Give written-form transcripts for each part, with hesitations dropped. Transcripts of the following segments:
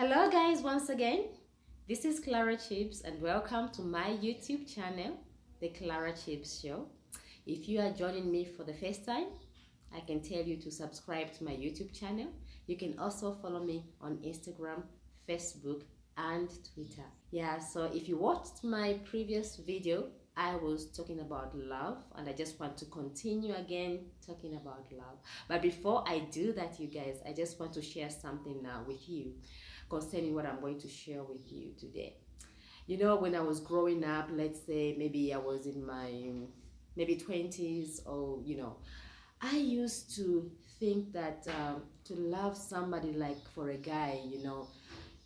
Hello guys, once again. This is Clara Chips and welcome to my YouTube channel, The Clara Chips Show. If you are joining me for the first time, I can tell you to subscribe to my YouTube channel. You can also follow me on Instagram, Facebook, and Twitter. Yeah, so if you watched my previous video, I was talking about love and I just want to continue again talking about love. But before I do that, you guys, I just want to share something now with you concerning what I'm going to share with you today. You know, when I was growing up, let's say maybe I was in my maybe 20s, or I used to think that to love somebody, like for a guy,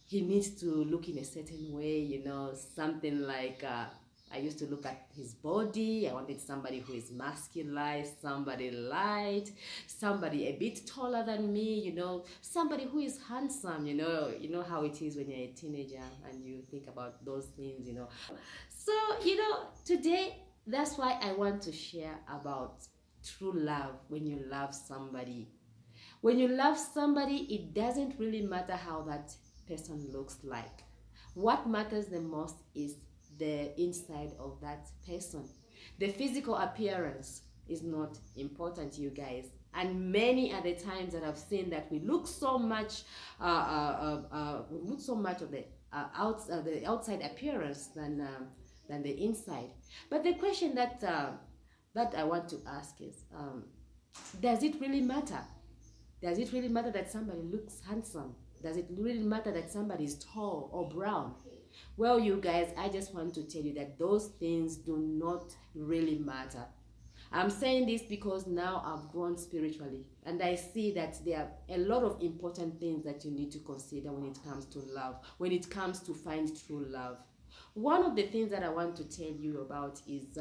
he needs to look in a certain way, something like I used to look at his body. I wanted somebody who is masculine, somebody light, somebody a bit taller than me, somebody who is handsome, you know how it is when you're a teenager and you think about those things. So, today that's why I want to share about true love. When you love somebody, it doesn't really matter how that person looks like. What matters the most is the inside of that person. The physical appearance is not important, you guys. And many are the times that I've seen that we look so much, we look so much of the the outside appearance than the inside. But the question that I want to ask is, does it really matter? Does it really matter that somebody looks handsome? Does it really matter that somebody is tall or brown? Well, you guys, I just want to tell you that those things do not really matter. I'm saying this because now I've grown spiritually and I see that there are a lot of important things that you need to consider when it comes to love, when it comes to find true love. One of the things that I want to tell you about is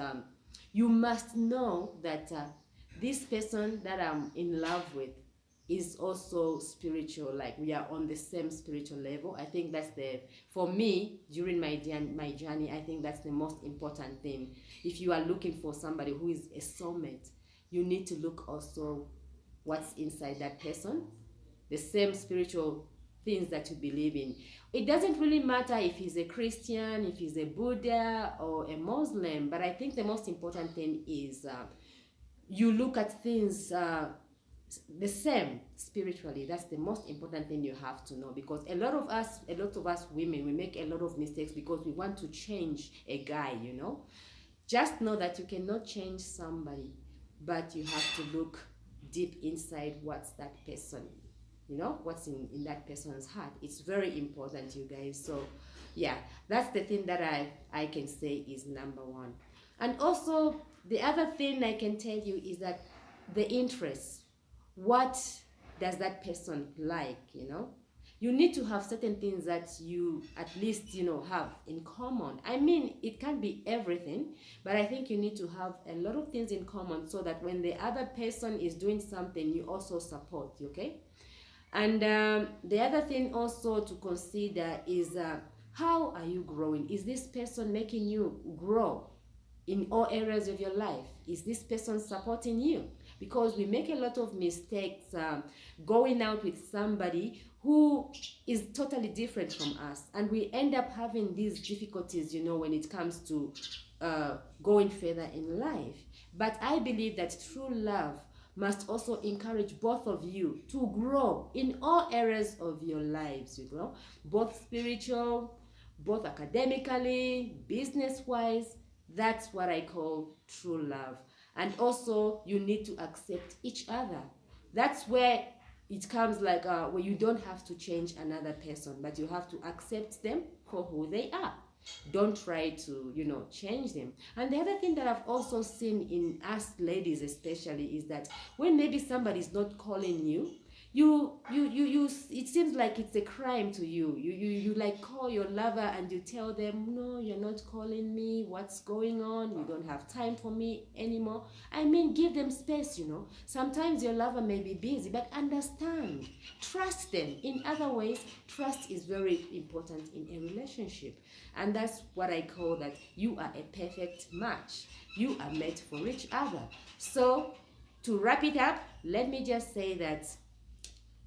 you must know that this person that I'm in love with is also spiritual. Like, we are on the same spiritual level. I think that's for me, during my journey, I think that's the most important thing. If you are looking for somebody who is a soulmate, you need to look also what's inside that person, the same spiritual things that you believe in. It doesn't really matter if he's a Christian, if he's a Buddha or a Muslim, but I think the most important thing is you look at things the same spiritually. That's the most important thing you have to know, because a lot of us women, we make a lot of mistakes because we want to change a guy. Just know that you cannot change somebody, but you have to look deep inside what's that person, what's in that person's heart. It's very important, you guys. So yeah, that's the thing that I can say is number one. And also, the other thing I can tell you is that the interest. What does that person like? You need to have certain things that you at least have in common. I mean, it can't be everything, but I think you need to have a lot of things in common, so that when the other person is doing something, you also support. Okay. And the other thing also to consider is how are you growing? Is this person making you grow in all areas of your life? Is this person supporting you? Because we make a lot of mistakes going out with somebody who is totally different from us, and we end up having these difficulties, when it comes to going further in life. But I believe that true love must also encourage both of you to grow in all areas of your lives, both spiritual, both academically, business-wise. That's what I call true love. And also, you need to accept each other. That's where it comes, like where you don't have to change another person, but you have to accept them for who they are. Don't try to change them. And the other thing that I've also seen in us ladies especially is that when maybe somebody's not calling you, it seems like it's a crime to you. You like call your lover and you tell them, no, you're not calling me, what's going on, you don't have time for me anymore. I mean, give them space. Sometimes your lover may be busy, but understand, trust them. In other ways, trust is very important in a relationship, and that's what I call that you are a perfect match. You are made for each other. So to wrap it up, let me just say that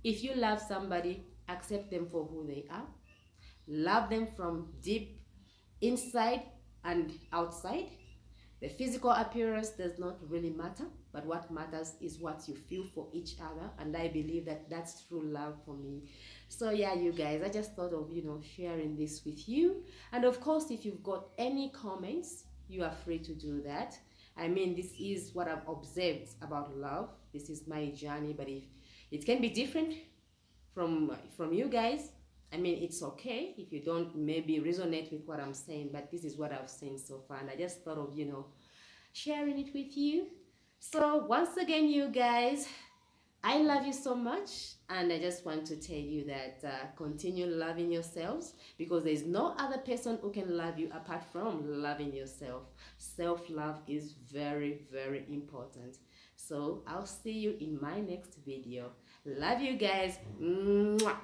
if you love somebody, accept them for who they are, love them from deep inside and outside. The physical appearance does not really matter, but what matters is what you feel for each other, and I believe that that's true love for me. So yeah, you guys, I just thought of, sharing this with you. And of course, if you've got any comments, you are free to do that. I mean, this is what I've observed about love. This is my journey, but if it can be different from you guys, I mean, it's okay if you don't maybe resonate with what I'm saying, but this is what I've seen so far, and I just thought of, sharing it with you. So once again, you guys, I love you so much, and I just want to tell you that continue loving yourselves, because there's no other person who can love you apart from loving yourself. Self-love is very, very important. So I'll see you in my next video. Love you guys. Mwah.